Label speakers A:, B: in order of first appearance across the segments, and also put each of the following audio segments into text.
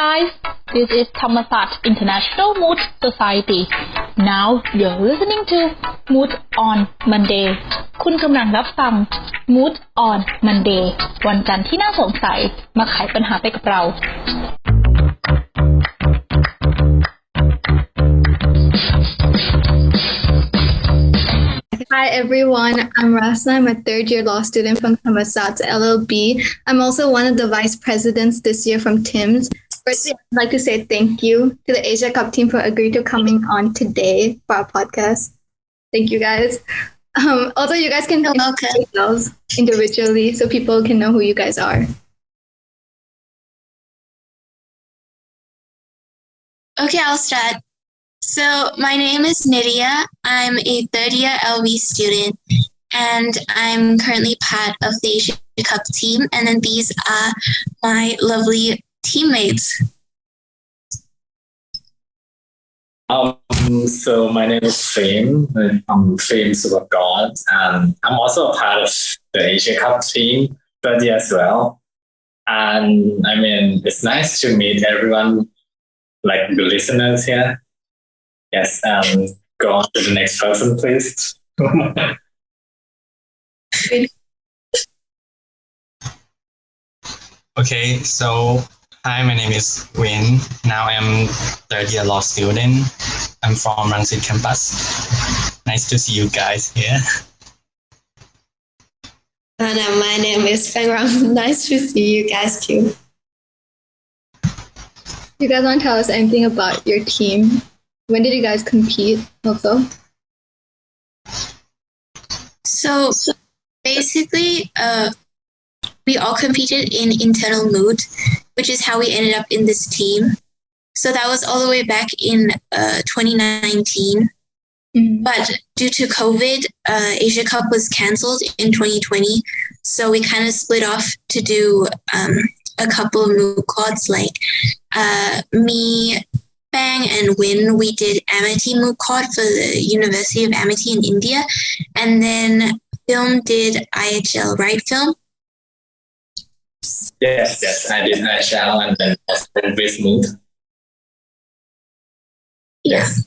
A: guys, this is Thammasat International Moot Society. Now you're listening to Moot on Monday. คุณกำลังรับฟัง Moot on Monday วันจันทร์ที่น่าสงสัยมาไขปัญหาไปกับเรา
B: Hi everyone, I'm Rasna. I'm a third-year law student from Thammasat LL.B. I'm also one of the vice presidents this year from TIMS. Firstly, I'd like to say thank you to the Asia Cup team for agreeing to coming on today for our podcast. Thank you guys. Also, you guys can introduce yourselves individually so people can know who you guys are.
C: Okay, I'll start. So my name is Nidia. I'm a third-year LB student, and I'm currently part of the Asia Cup team. And then these are my lovely teammates.
D: So my name is Fame. I'm Fame Subagod, and I'm also a part of the Asia Cup team, third year as well. And I mean, it's nice to meet everyone, like the listeners here. Yes, go on to the next person, please.
E: Okay, so hi, my name is Win. Now I'm third year law student. I'm from Rangsit campus. Nice to see you guys here.
F: And my name is Feng Rang. Nice to see you guys too.
B: You guys want to tell us anything about your team? When did you guys compete also?
C: So basically, we all competed in internal Moot, which is how we ended up in this team. So that was all the way back in 2019. Mm-hmm. But due to COVID, Asia Cup was cancelled in 2020. So we kind of split off to do a couple of Moot quads, like me, Bang, and Win. We did Amity Moot quad for the University of Amity in India. And then Film did IHL, right, Film?
D: Yes, I did IHL and then with Moot. Yes.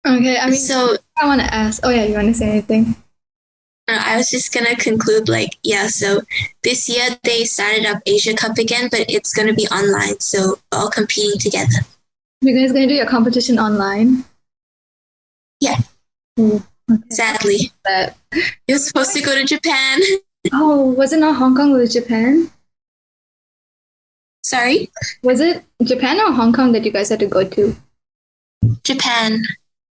B: Okay, so I want to ask. Oh yeah, you want to say anything?
C: I was just going to conclude so this year they started up Asia Cup again, but it's going to be online, so we're all competing together.
B: You guys going to do your competition online?
C: Yeah.
B: Ooh, okay.
C: Sadly. You're supposed to go to Japan.
B: Oh, was it not Hong Kong, was it Japan?
C: Sorry?
B: Was it Japan or Hong Kong that you guys had to go to?
C: Japan.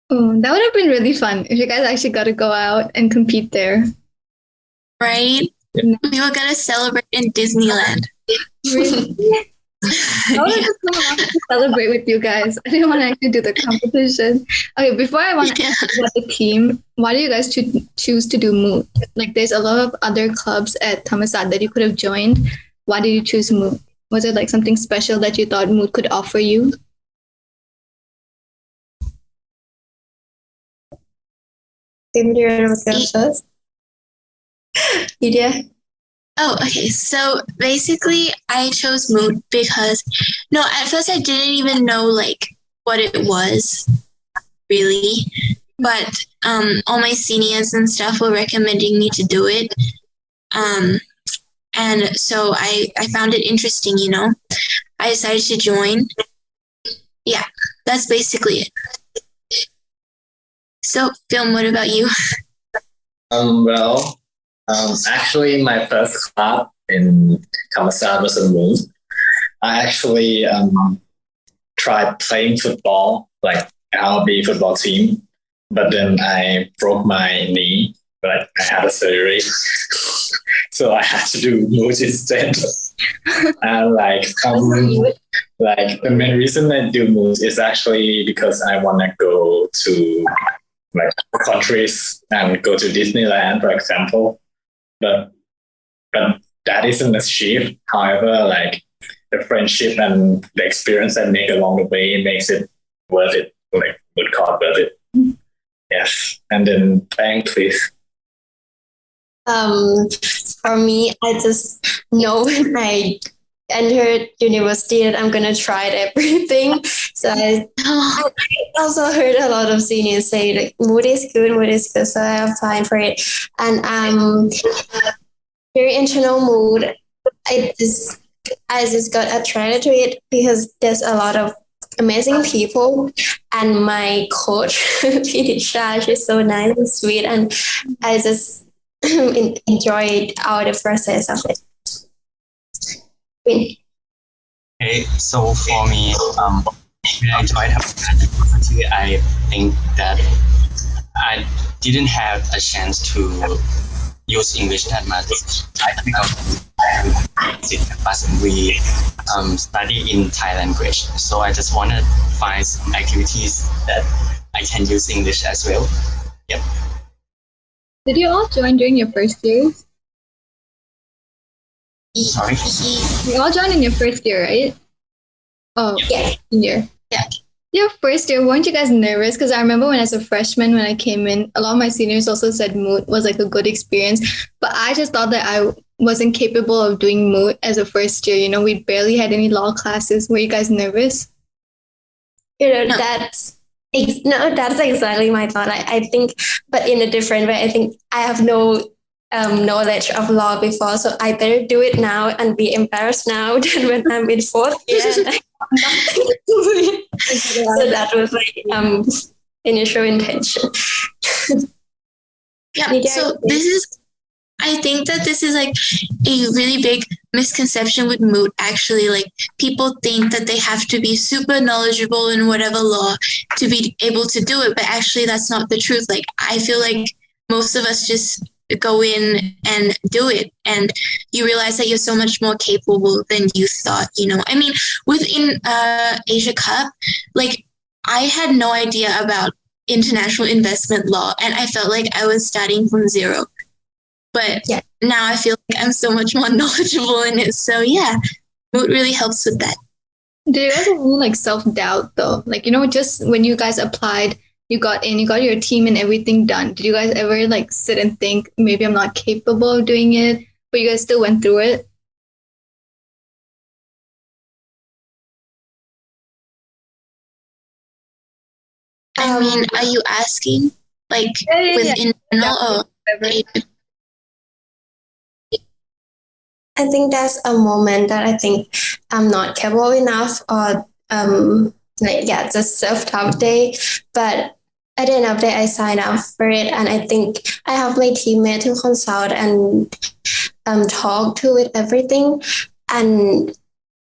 B: Oh, that would have been really fun if you guys actually got to go out and compete there.
C: Right? Yeah. We were going to celebrate in Disneyland.
B: Really? I would have just come to celebrate with you guys. I didn't want to actually do the competition. Okay, before I want to ask about the team, why do you guys choose to do Moot? Like, there's a lot of other clubs at Thammasat that you could have joined. Why did you choose Moot? Was it like something special that you thought Moot could offer you?
F: Nidia?
C: Oh, okay. So basically, I chose Moot because, at first I didn't even know what it was, really. But all my seniors and stuff were recommending me to do it. And so I found it interesting, I decided to join. Yeah, that's basically it. So, Film, what about you?
D: Actually, my first club in Thammasat was a Moot. I actually tried playing football, like LL.B football team, but then I broke my knee. I had a surgery, so I had to do Moot instead. And the main reason I do Moot is actually because I want to go to countries and go to Disneyland, for example. But that isn't achieved. However, the friendship and the experience I make along the way makes it worth it. Moot quad worth it. Yes. And then Bang, please.
F: For me, I just know when I entered university that I'm gonna try everything. So I also heard a lot of seniors say like Moot is good, Moot is good. So I applied for it, and very internal Mood. I just got attracted to it because there's a lot of amazing people, and my coach Pitisha, she's so nice and sweet, and I just enjoyed all the process of it.
E: Okay, so for me, when I joined university, I think that I didn't have a chance to use English that much. I think but we study in Thai language, so I just want to find some activities that I can use English as well. Yep.
B: Did you all join during your first years?
E: Sorry.
B: You all joined in your first year, right? Oh,
C: Yeah.
B: year.
C: Yeah.
B: Your first year, weren't you guys nervous? Because I remember when as a freshman, when I came in, a lot of my seniors also said Moot was like a good experience. But I just thought that I wasn't capable of doing Moot as a first year. You know, we barely had any law classes. Were you guys nervous?
F: No.
C: No.
F: That's exactly my thought. I think, but in a different way. I think I have no knowledge of law before, so I better do it now and be embarrassed now than when I'm in fourth year and I have nothing to do it. So that was like initial intention.
C: Yeah.
F: Nidia,
C: So I think that this is like a really big misconception with Moot. Actually, like people think that they have to be super knowledgeable in whatever law to be able to do it, but actually that's not the truth. Like I feel like most of us just go in and do it, and you realize that you're so much more capable than you thought. You know, I mean, within Asia Cup, like I had no idea about international investment law, and I felt like I was starting from zero. But
F: Yeah.
C: now I feel like I'm so much more knowledgeable in it. So yeah, Moot really helps with that.
B: Did you guys have any like self-doubt though? Like, you know, just when you guys applied, you got in, you got your team and everything done. Did you guys ever like sit and think, maybe I'm not capable of doing it, but you guys still went through it?
C: I mean, are you asking like
B: Yeah.
C: with internal or
B: Whatever.
F: I think that's a moment that I think I'm not capable enough, or just self-doubt day. But at the end of the day, I signed up for it, and I think I have my teammate to consult and talk to with everything, and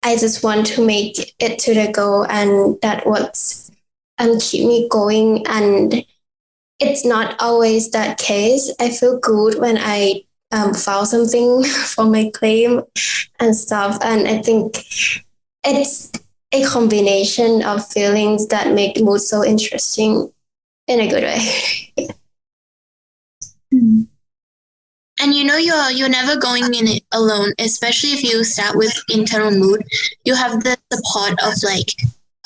F: I just want to make it to the goal, and that what's keep me going. And it's not always that case. I feel good when I file something for my claim and stuff. And I think it's a combination of feelings that make the mood so interesting in a good way.
C: And you know you're never going in it alone, especially if you start with internal Moot. You have the support of like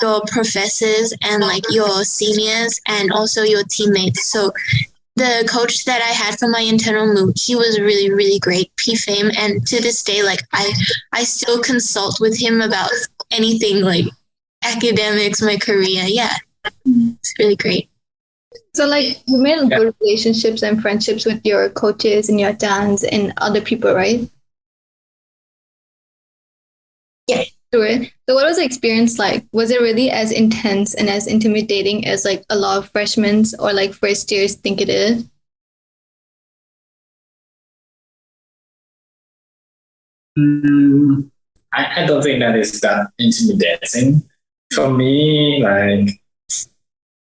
C: your professors and like your seniors and also your teammates. So the coach that I had for my internal Moot, he was really, really great, P-Fame. And to this day, like I still consult with him about anything like academics, my career. Yeah, it's really great.
B: So like you made good relationships and friendships with your coaches and your dance and other people, right?
F: Yeah.
B: Sure. So what was the experience like? Was it really as intense and as intimidating as like a lot of freshmen or like first years think it is?
D: I don't think that is that intimidating. For me,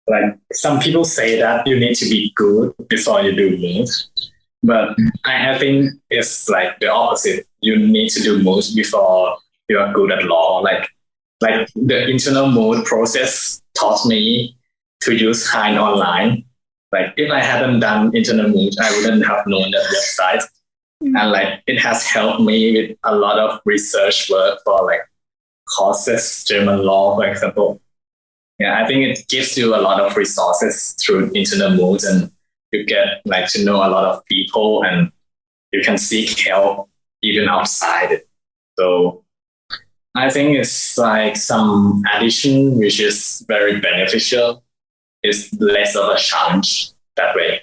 D: like some people say that you need to be good before you do moves, but I think it's like the opposite. You need to do moves before you are good at law. Like the internal mode process taught me to use Hind online. Like if I hadn't done internal moves, I wouldn't have known that website. And like it has helped me with a lot of research work for like courses, German law, for example. Yeah, I think it gives you a lot of resources through internet modes, and you get like to know a lot of people, and you can seek help even outside it. So I think it's like some addition which is very beneficial. It's less of a challenge that way.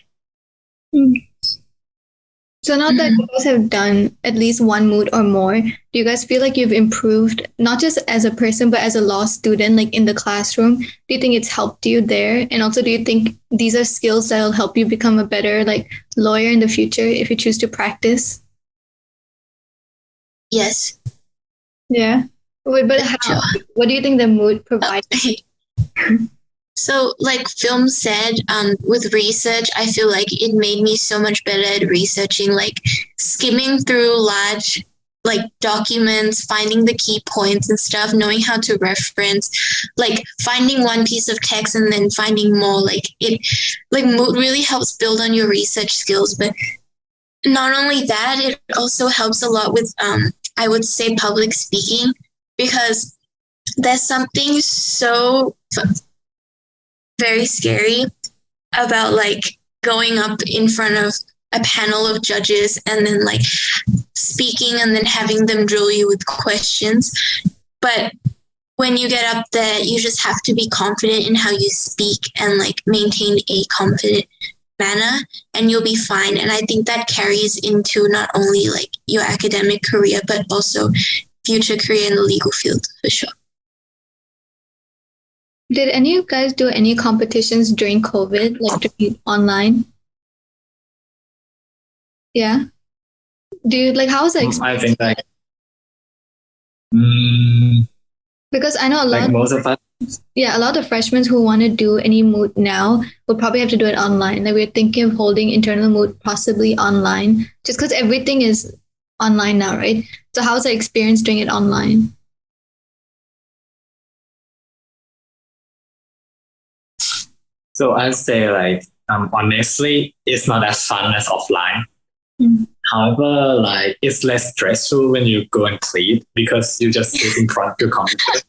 B: So now that you guys have done at least one moot or more, do you guys feel like you've improved not just as a person but as a law student, like in the classroom? Do you think it's helped you there? And also, do you think these are skills that will help you become a better like lawyer in the future if you choose to practice?
C: Yes.
B: Yeah. Wait, but how? What do you think the moot provides?
C: So, like Film said, with research, I feel like it made me so much better at researching, like skimming through large like documents, finding the key points and stuff, knowing how to reference, like finding one piece of text and then finding more. Like Moot really helps build on your research skills. But not only that, it also helps a lot with I would say public speaking, because there's something so very scary about like going up in front of a panel of judges and then like speaking and then having them drill you with questions. But when you get up there, you just have to be confident in how you speak and like maintain a confident manner, and you'll be fine. And I think that carries into not only like your academic career, but also future career in the legal field for sure.
B: Did any of you guys do any competitions during COVID, like online? Yeah. Do you like how's that?
D: I think like
B: Because I know a lot.
D: like most of us.
B: Yeah, a lot of freshmen who want to do any moot now would probably have to do it online. Like we're thinking of holding internal moot possibly online, just because everything is online now, right? So how's the experience doing it online?
D: So I'd say like honestly, it's not as fun as offline. However, like it's less stressful when you go and plead because you just sit in front of your computer.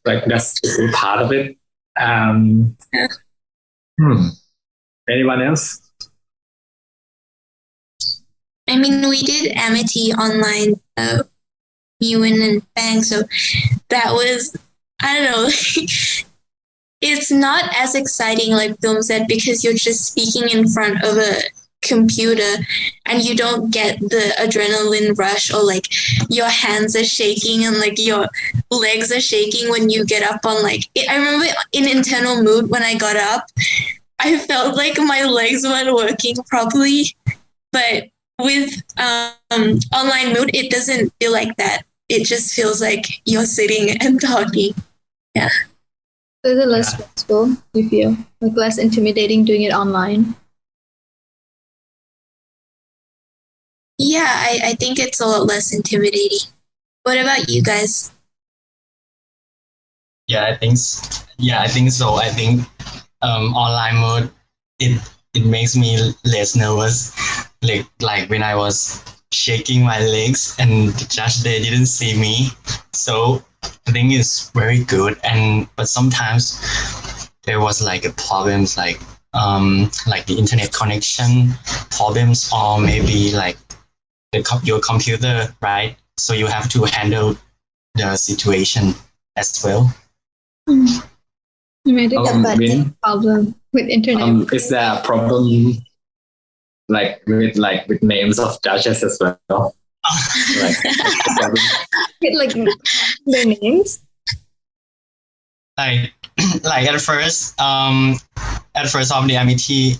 D: Like that's the cool part of it. Anyone else?
C: I mean, we did Amity online, Ewan and Bang, so that was, I don't know, it's not as exciting like Film said because you're just speaking in front of a computer and you don't get the adrenaline rush or like your hands are shaking and like your legs are shaking when you get up on like, I remember in internal moot when I got up, I felt like my legs weren't working properly, but with online moot, it doesn't feel like that. It just feels like you're sitting and talking. Yeah.
B: So is it less stressful, you feel? Like less intimidating doing it online?
C: Yeah, I think it's a lot less intimidating. What about you guys?
E: I think so. I think online mode it makes me less nervous. Like when I was shaking my legs and the judge they didn't see me. So I think it's very good. But sometimes there was like a problems like the internet connection problems or maybe like your computer, right? So you have to handle the situation as well.
B: You made it
D: Win,
B: problem with internet.
D: is there a problem with names of judges as well?
B: Like their names?
E: Like at first of the MIT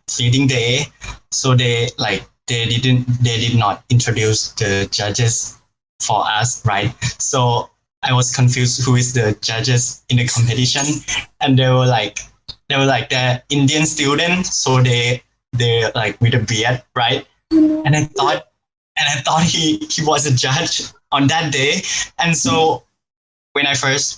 E: pleading day, so they did not introduce the judges for us, right? So I was confused who is the judges in the competition, and they were like the Indian student, so they like with a beard, right? And I thought he was a judge on that day, and so when I was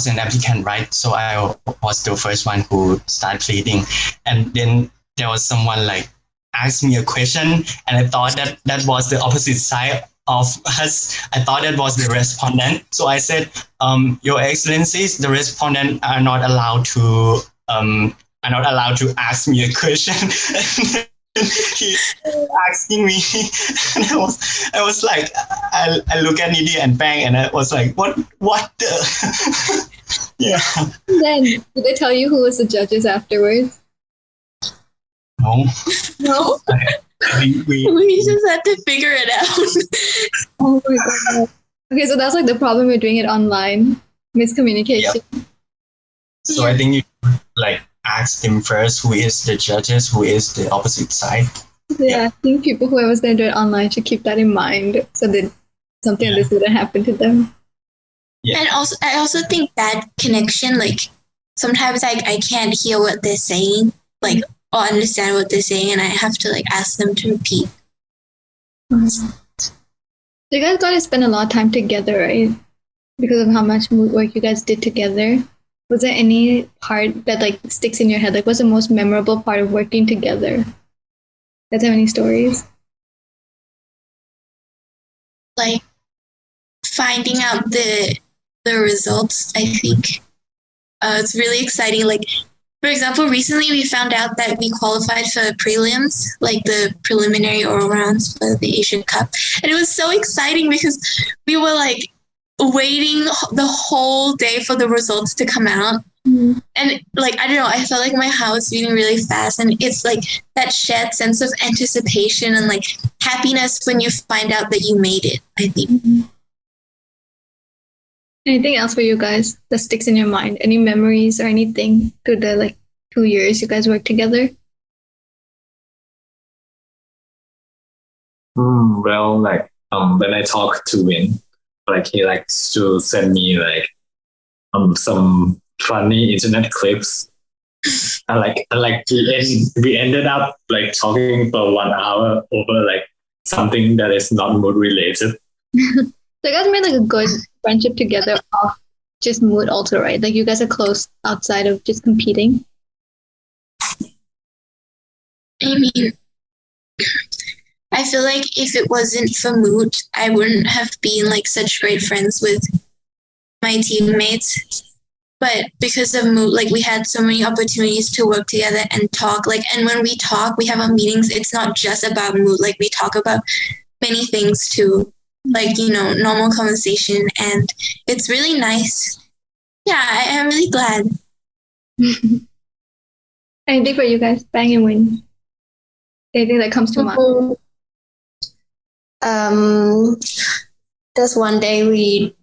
E: an applicant, right? So I was the first one who started pleading, and then there was someone like asked me a question, and I thought that was the opposite side of us. I thought that was the respondent. So I said, Your Excellencies, the respondent are not allowed to ask me a question. he asking me, and I was like, I look at Nidia and bang, and I was like, what the? Yeah.
B: Then, did they tell you who was the judges afterwards?
E: No.
B: No.
E: We
C: We just had to figure it out.
B: Oh my god. Okay, so that's like the problem with doing it online. Miscommunication.
E: So I think you like ask them first who is the judges, who is the opposite side.
B: Yeah, I think people who was going to do it online should keep that in mind so that something like this wouldn't happen to them.
E: Yeah.
C: And also, I also think that connection, like sometimes I can't hear what they're saying, like or understand what they're saying, and I have to like ask them to repeat.
B: So you guys got to spend a lot of time together, right? Because of how much mood work you guys did together. Was there any part that like sticks in your head? Like, what's the most memorable part of working together? Guys have any stories?
C: Like finding out the results, I think it's really exciting. Like for example, recently we found out that we qualified for prelims, like the preliminary oral rounds for the Asian Cup, and it was so exciting because we were like waiting the whole day for the results to come out. And like I don't know, I felt like my heart was beating really fast, and it's like that shared sense of anticipation and like happiness when you find out that you made it, I think.
B: Anything else for you guys that sticks in your mind? Any memories or anything through the like 2 years you guys worked together?
D: Well, like when I talk to Win, like he likes to send me like some funny internet clips. And we ended up like talking for 1 hour over like something that is not mood related.
B: So you guys made like a good friendship together off just mood also, right? Like you guys are close outside of just competing.
C: I mean, I feel like if it wasn't for Moot, I wouldn't have been like such great friends with my teammates. But because of Moot, like we had so many opportunities to work together and talk. Like, and when we talk, we have our meetings. It's not just about Moot. Like we talk about many things too, like normal conversation, and it's really nice. Yeah, I'm really glad.
B: Anything for you guys? Bang and win. Anything that comes to mind?
F: There's one day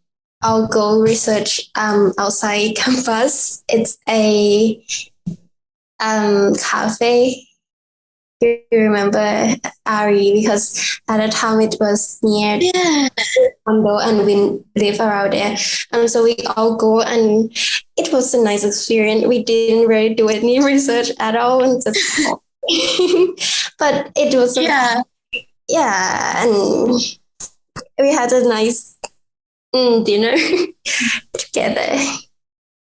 F: I'll go research outside campus. It's a cafe. You remember Ari, because at the time it was near condo and we live around there. So we all go, and it was a nice experience. We didn't really do any research at all, and just but it was and we had a nice dinner together.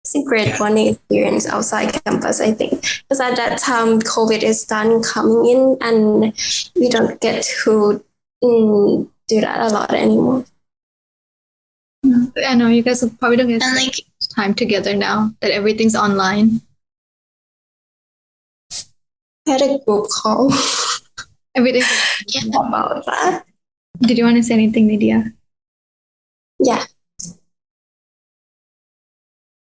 F: It's a great bonding experience outside campus, I think. Because at that time, COVID is done coming in, and we don't get to do that a lot anymore.
B: I know you guys probably don't get
C: And like
B: time together now that everything's online.
F: I had a group call
B: Everything.
F: about that.
B: Did you want to say anything, Nidia?
F: Yeah.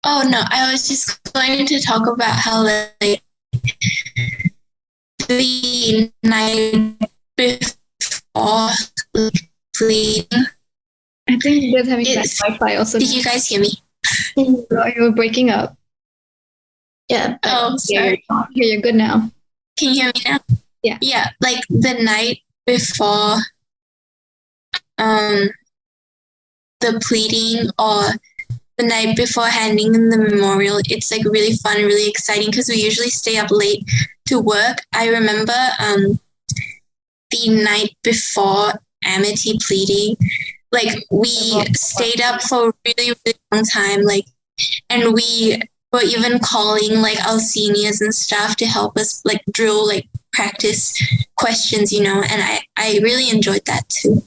C: Oh no, I was just going to talk about how like the night before pleading.
B: I think you guys having bad Wi-Fi also.
C: Did you guys hear me?
B: You were breaking up.
F: Yeah.
C: Oh, sorry.
B: Here, you're good now.
C: Can you hear me now?
B: Yeah.
C: Yeah, like the night before the pleading or the night before handing in the memorial, it's like really fun, really exciting because we usually stay up late to work. I remember the night before amity pleading, like we stayed up for a really, really long time, like, and we were even calling like our seniors and stuff to help us like drill, like practice questions, and I really enjoyed that too.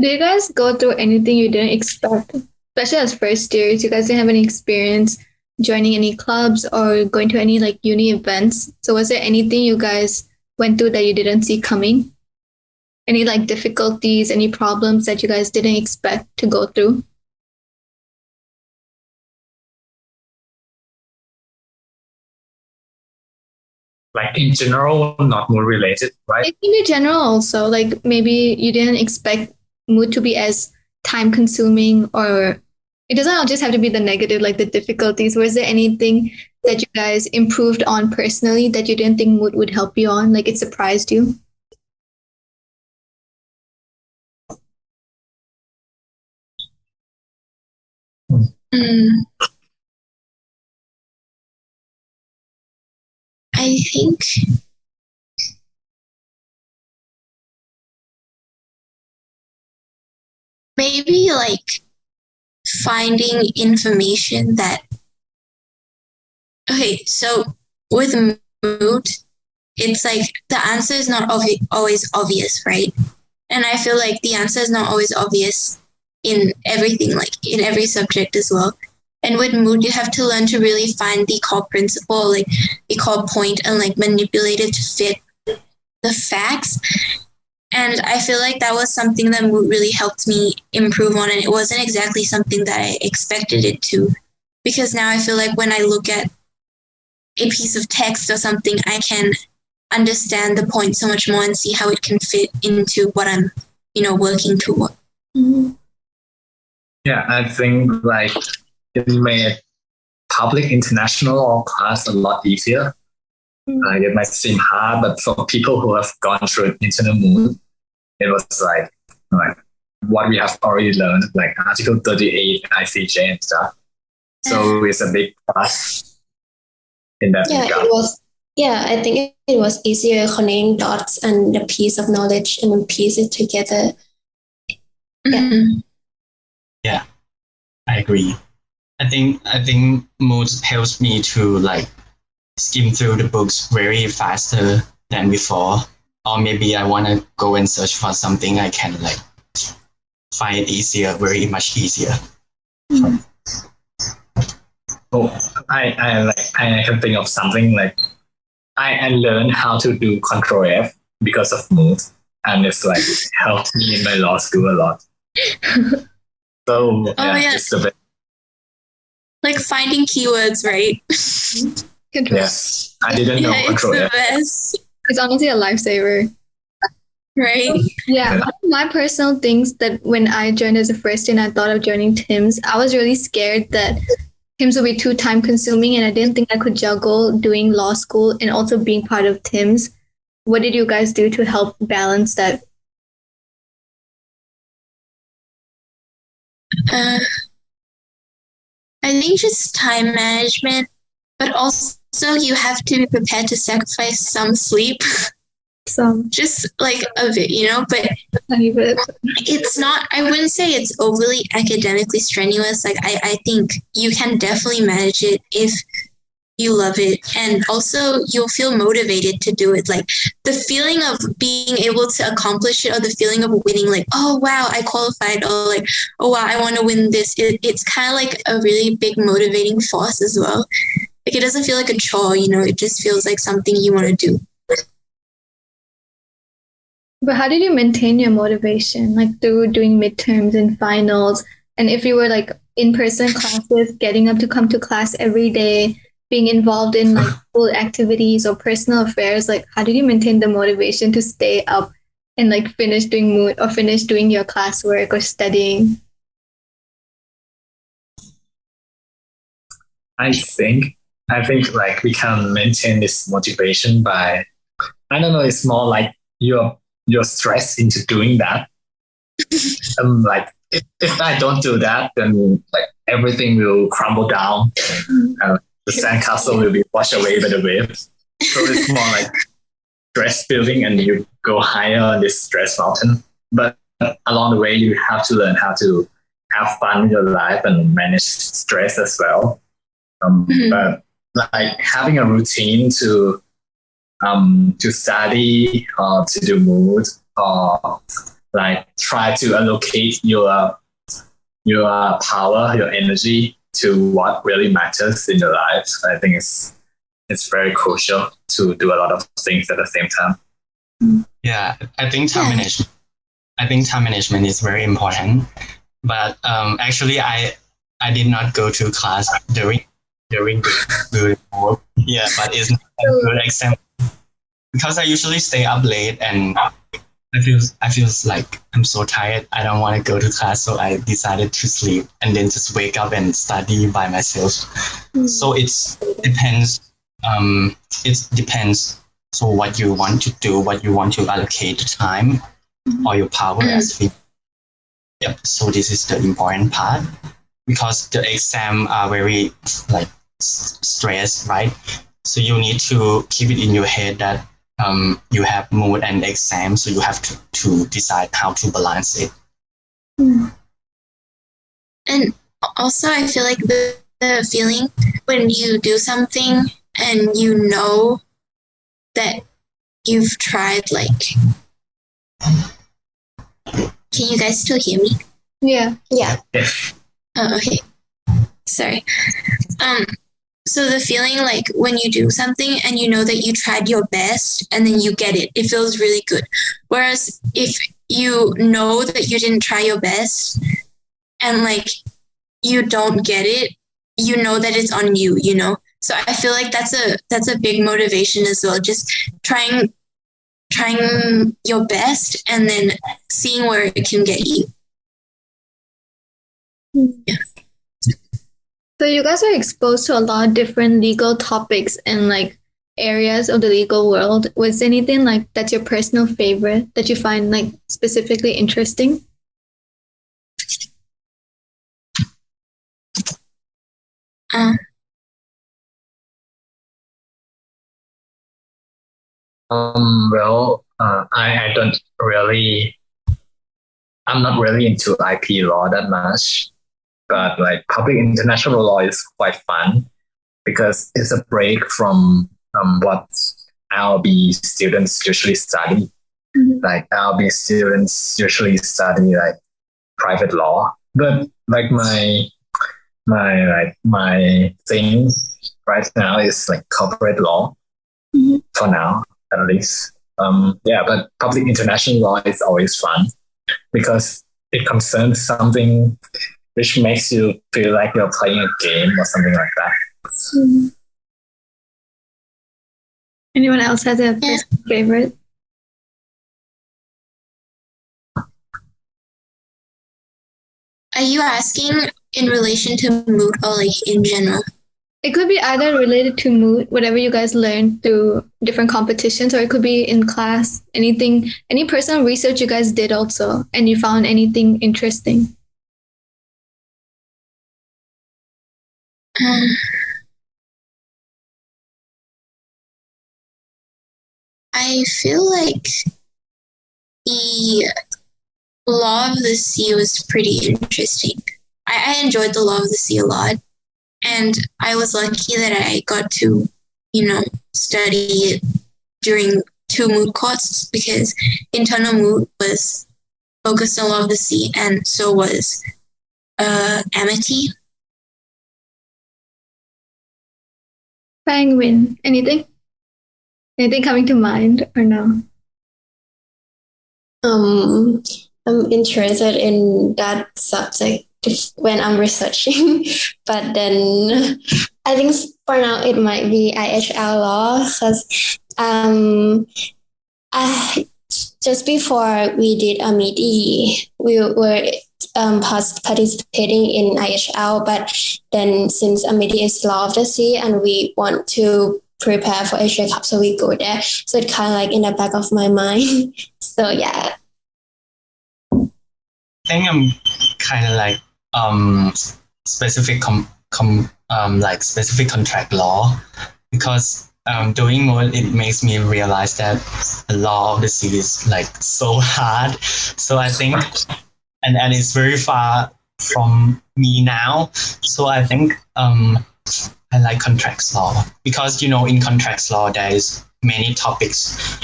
B: Do you guys go through anything you didn't expect? Especially as first years, you guys didn't have any experience joining any clubs or going to any like uni events. So was there anything you guys went through that you didn't see coming? Any like difficulties, any problems that you guys didn't expect to go through?
D: Like in general, not more related, right?
B: It can be general also. Like maybe you didn't expect mood to be as time consuming, or it doesn't just have to be the negative, like the difficulties. Was there anything that you guys improved on personally that you didn't think mood would help you on? Like it surprised you?
C: Mm, I think maybe like finding information that, okay, so with mood, it's like the answer is not always obvious, right? And I feel like the answer is not always obvious in everything, like in every subject as well. And with mood, you have to learn to really find the core principle, like the core point, and like manipulate it to fit the facts. And I feel like that was something that mood really helped me improve on. And it wasn't exactly something that I expected it to. Because now I feel like when I look at a piece of text or something, I can understand the point so much more and see how it can fit into what I'm, working toward.
B: Mm-hmm.
D: Yeah, I think like it made public international class a lot easier. It might seem hard, but for people who have gone through internal mood, it was like what we have already learned, like Article 38, ICJ and stuff. So it's a big plus in that regard.
F: It was. Yeah, I think it was easier connecting dots and the piece of knowledge and then piece it together.
E: Yeah, I agree. I think Mood helps me to like skim through the books very faster than before. Or maybe I want to go and search for something, I can like find it easier, very much easier.
D: Oh, I can think of something like I learned how to do Control F because of Mood, and it's like helped me in my law school a lot. So it's the best.
C: Like finding keywords, right?
D: Yes, I didn't know Control F.
C: Best.
B: It's honestly a lifesaver.
C: Right?
B: Yeah, one of my personal things that when I joined as a first year and I thought of joining TIMS, I was really scared that TIMS would be too time consuming and I didn't think I could juggle doing law school and also being part of TIMS. What did you guys do to help balance that?
C: I think just time management, but also you have to be prepared to sacrifice some sleep. Just like a bit, but it's not, I wouldn't say it's overly academically strenuous. Like I think you can definitely manage it if you love it, and also you'll feel motivated to do it. Like the feeling of being able to accomplish it, or the feeling of winning, like, oh wow, I qualified, or like, oh wow, I want to win this. It's kind of like a really big motivating force as well. Like it doesn't feel like a chore, it just feels like something you want to do.
B: But how did you maintain your motivation, like through doing midterms and finals? And if you were like in-person classes, getting up to come to class every day, being involved in like school activities or personal affairs, like how did you maintain the motivation to stay up and like finish doing Moot or finish doing your classwork or studying?
D: I think like we can maintain this motivation by, I don't know, it's more like you're stressed into doing that. Like if I don't do that, then like everything will crumble down. The sandcastle will be washed away by the waves. So it's more like stress building, and you go higher on this stress mountain. But along the way, you have to learn how to have fun in your life and manage stress as well. But like having a routine to study or to do Mood, or like try to allocate your power, your energy to what really matters in your life. I think it's very crucial to do a lot of things at the same time.
E: Yeah, I think time management. I think time management is very important. But actually, I did not go to class during the work. Yeah, but it's not a good example because I usually stay up late and I feel like I'm so tired. I don't want to go to class, so I decided to sleep and then just wake up and study by myself. So it depends. It depends. So what you want to do, what you want to allocate the time or your power as we. Yep. So this is the important part because the exam are very like stress, right? So you need to keep it in your head that you have mood and exam, so you have to decide how to balance it.
C: And also, I feel like the feeling when you do something and you know that you've tried, like, can you guys still hear me?
B: Yeah.
C: Oh, okay. Sorry. So the feeling like when you do something and you know that you tried your best and then you get it feels really good. Whereas if you know that you didn't try your best and like you don't get it, you know that it's on you, you know? So I feel like that's a big motivation as well. Just trying your best and then seeing where it can get you. Yeah.
B: So you guys are exposed to a lot of different legal topics and like areas of the legal world. Was anything like that's your personal favorite that you find like specifically interesting?
D: I don't really. I'm not really into IP law that much, but like public international law is quite fun because it's a break from what LL.B students usually study. Like LL.B students usually study like private law, but like my thing right now is like corporate law for now at least. But public international law is always fun because it concerns something which makes you feel like you're playing a game or something like that.
B: Anyone else has a personal favorite?
C: Are you asking in relation to Moot or like in general?
B: It could be either related to Moot, whatever you guys learned through different competitions, or it could be in class, anything, any personal research you guys did also, and you found anything interesting.
C: I feel like the Law of the Sea was pretty interesting. I enjoyed the Law of the Sea a lot. And I was lucky that I got to, study it during 2 moot courses because internal moot was focused on Law of the Sea and so was Amity.
B: Penguin, anything? Anything coming to mind or no?
F: I'm interested in that subject when I'm researching, but then I think for now it might be IHL law because just before we did Amity, we were participating in IHL, but then since Amity is law of the sea and we want to prepare for Asia Cup, so we go there. So it's kind of like in the back of my mind. So yeah.
E: I think I'm kind of like specific specific contract law because doing more it makes me realize that the law of the sea is like so hard. So I think and it's very far from me now. So I think I like contracts law because in contracts law there is many topics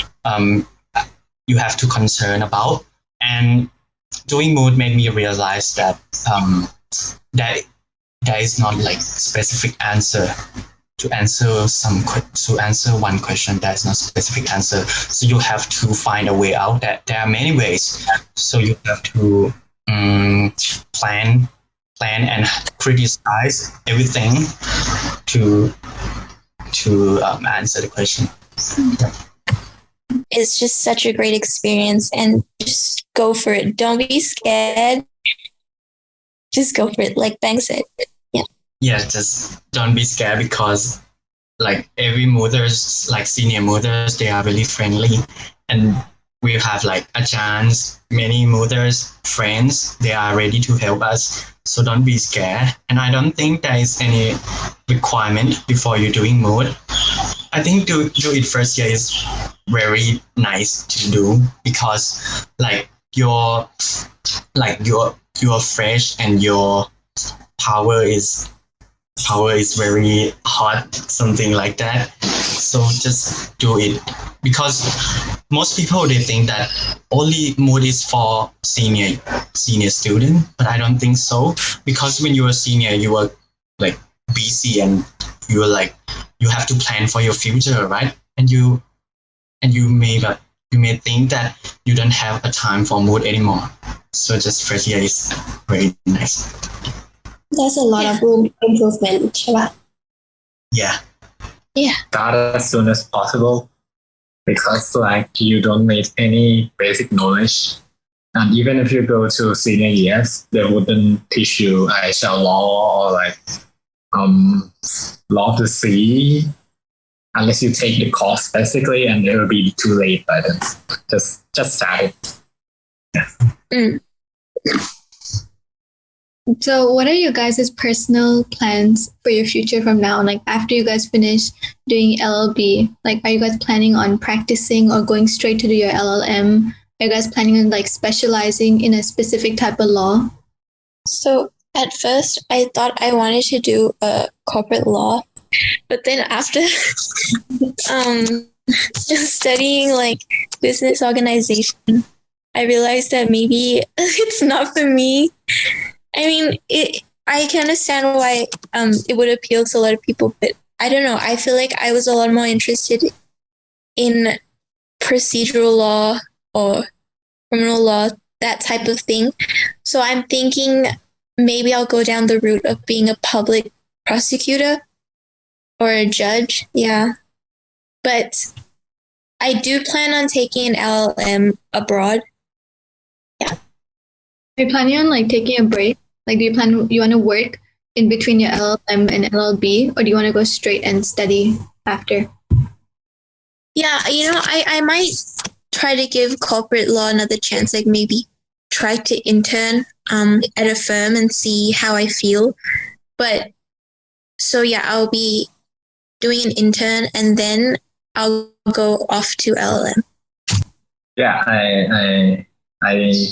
E: you have to concern about, and doing Moot made me realize that that there is not like specific answer to answer one question. There's no specific answer, so you have to find a way out. That there are many ways, so you have to plan and criticize everything to answer the question.
C: It's just such a great experience, and just go for it. Don't be scared. Just go for it, like Bang said.
E: Yeah, just don't be scared, because like every mooters, like senior mooters, they are really friendly, and we have like a chance, many mooters friends, they are ready to help us. So don't be scared. And I don't think there is any requirement before you doing Moot. I think do it first year is very nice to do, because like you're fresh and your power is very hot, something like that. So just do it, because most people, they think that only Moot is for senior student, but I don't think so, because when you are senior, you are like busy, and you are like, you have to plan for your future, right? And you may think that you don't have a time for Moot anymore. So just first year is very nice.
F: There's a lot of room for improvement, ใช่ปะ?
E: Yeah.
D: Start as soon as possible, because like you don't need any basic knowledge. And even if you go to senior years, they wouldn't teach you IHL law or like law to see, unless you take the course basically, and it will be too late by then. Just start it. Yeah.
B: So what are your guys' personal plans for your future from now? Like after you guys finish doing LL.B, like are you guys planning on practicing or going straight to do your LLM? Are you guys planning on like specializing in a specific type of law?
C: So at first, I thought I wanted to do corporate law, but then after just studying like business organization, I realized that maybe it's not for me. I mean, I can understand why it would appeal to a lot of people, but I don't know. I feel like I was a lot more interested in procedural law or criminal law, that type of thing. So I'm thinking maybe I'll go down the route of being a public prosecutor or a judge. Yeah. But I do plan on taking an LLM abroad. Yeah.
B: Are you planning on like taking a break? Like, you want to work in between your LLM and LL.B, or do you want to go straight and study after?
C: Yeah, I might try to give corporate law another chance, like maybe try to intern at a firm and see how I feel. But so yeah, I'll be doing an intern and then I'll go off to LLM.
D: Yeah, I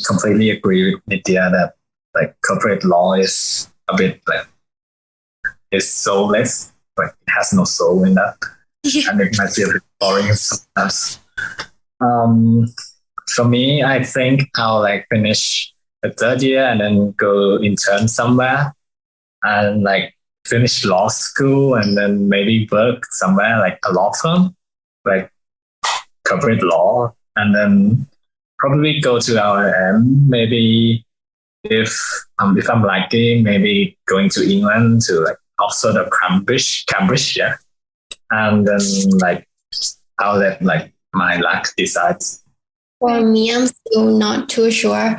D: completely agree with Nidia that like corporate law is a bit like, it's soulless, like it has no soul in that.
C: Yeah.
D: And it might be a bit boring sometimes. For me, I think I'll like finish the third year and then go intern somewhere and like finish law school and then maybe work somewhere like a law firm, like corporate law, and then probably go to LLM. Maybe if I'm lucky, maybe going to England to like Oxford or Cambridge, yeah. And then like I'll let like my luck decide.
F: For me, I'm still not too sure. I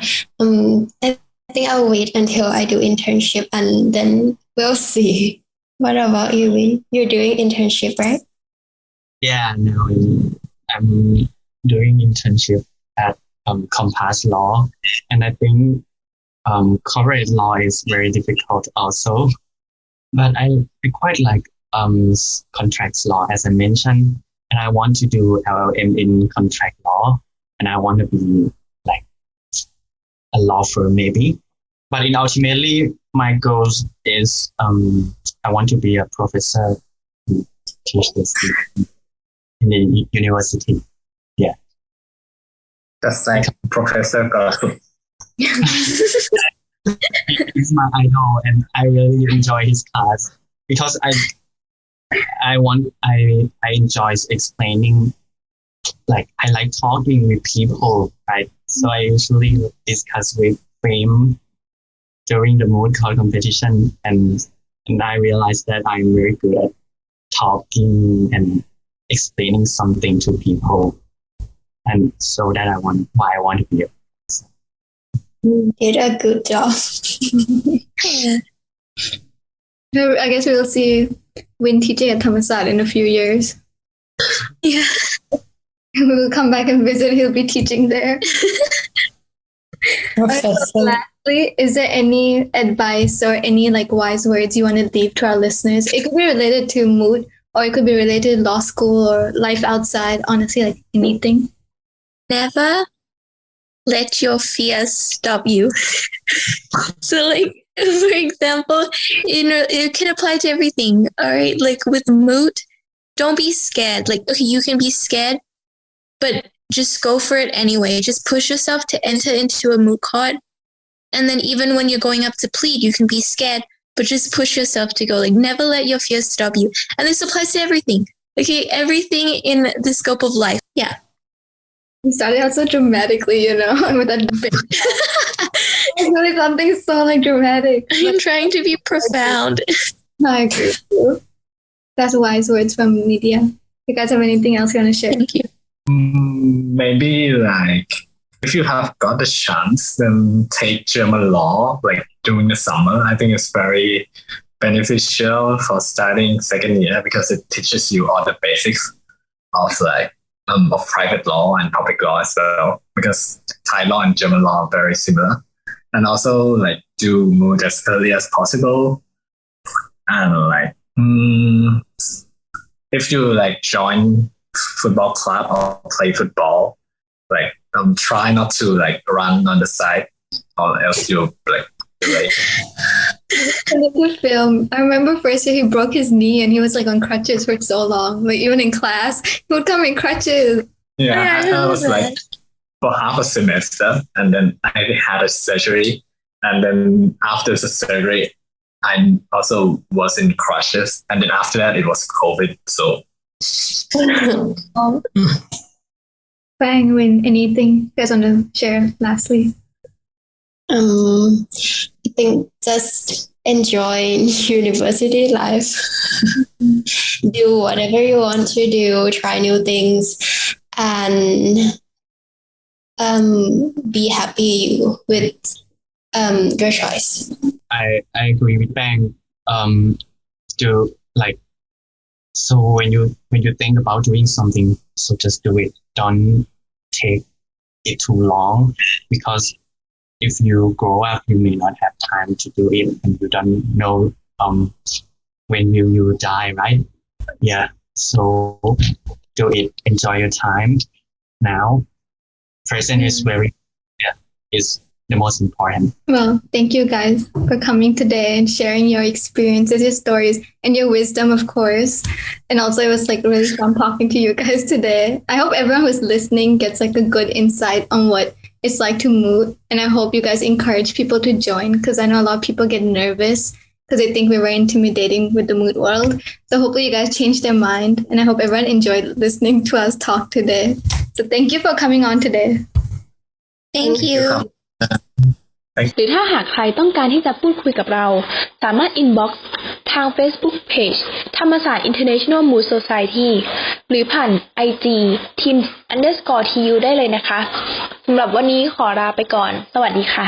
F: think I'll wait until I do internship and then we'll see. What about you, Win? You're doing internship, right?
E: Yeah, no, I'm doing internship at Compass Law, and I think corporate law is very difficult also. But I quite like contracts law, as I mentioned, and I want to do LLM in contract law, and I want to be like a law firm maybe. But ultimately, my goal is I want to be a professor to teach this in the university. Yeah.
D: That's like Professor Gossip.
E: He's my idol, and I really enjoy his class because I enjoy explaining. Like I like talking with people, right? So I usually discuss with Frame during the mood call competition, and I realized that I'm very good at talking and explaining something to people, and so that why I want to be.
F: Did a good job.
B: I guess we'll see Win teaching at Thammasat in a few years.
C: Yeah.
B: We will come back and visit. He'll be teaching there.
F: Professor.
B: Lastly, is there any advice or any like wise words you want to leave to our listeners? It could be related to Moot, or it could be related to law school or life outside. Honestly, like anything.
C: Never let your fears stop you. So like, for example, it can apply to everything. All right. Like with Moot, don't be scared. Like, okay, you can be scared, but just go for it anyway. Just push yourself to enter into a moot court. And then even when you're going up to plead, you can be scared, but just push yourself to go. Like, never let your fears stop you. And this applies to everything. Okay, everything in the scope of life. Yeah.
B: You started out so dramatically, with that bit. It's really something so like dramatic.
C: I'm trying to be profound.
B: I agree with you. That's wise words from Nidia. You guys have anything else you want to share?
C: Thank you.
D: Maybe like if you have got the chance, then take German law like during the summer. I think it's very beneficial for starting second year because it teaches you all the basics of like of private law and public law as well. Because Thai law and German law are very similar, and also like do Moot as early as possible. And like if you like join football club or play football, like try not to like run on the side or else you'll like late.
B: In the film, I remember first year he broke his knee and he was like on crutches for so long. Like even in class, he would come in crutches.
D: Yeah, I was like for half a semester, and then I had a surgery, and then after the surgery I also was in crutches, and then after that it was COVID, so
B: Bang, Win, anything you guys want to share lastly?
F: I think just enjoy university life. Do whatever you want to do, try new things, and be happy with your choice.
E: I agree with Bang. To like, so when you think about doing something, so just do it. Don't take it too long, because if you grow up, you may not have time to do it, and you don't know when will you die, right? Yeah. So do it. Enjoy your time now. Present is is the most important.
B: Well, thank you guys for coming today and sharing your experiences, your stories, and your wisdom, of course. And also, it was like really fun talking to you guys today. I hope everyone who's listening gets like a good insight on what it's like to Moot. And I hope you guys encourage people to join, because I know a lot of people get nervous because they think we're very intimidating with the Moot world. So hopefully you guys change their mind. And I hope everyone enjoyed listening to us talk today. So thank you for coming on today.
C: Thank you.
A: หรือถ้าหากใครต้องการที่จะพูดคุยกับเราสามารถ inbox ทาง Facebook Page ธรรมศาสตร์ International Moot Society หรือผ่าน IG TIMS_TU ได้เลยนะคะสำหรับวันนี้ขอลาไปก่อนสวัสดีค่ะ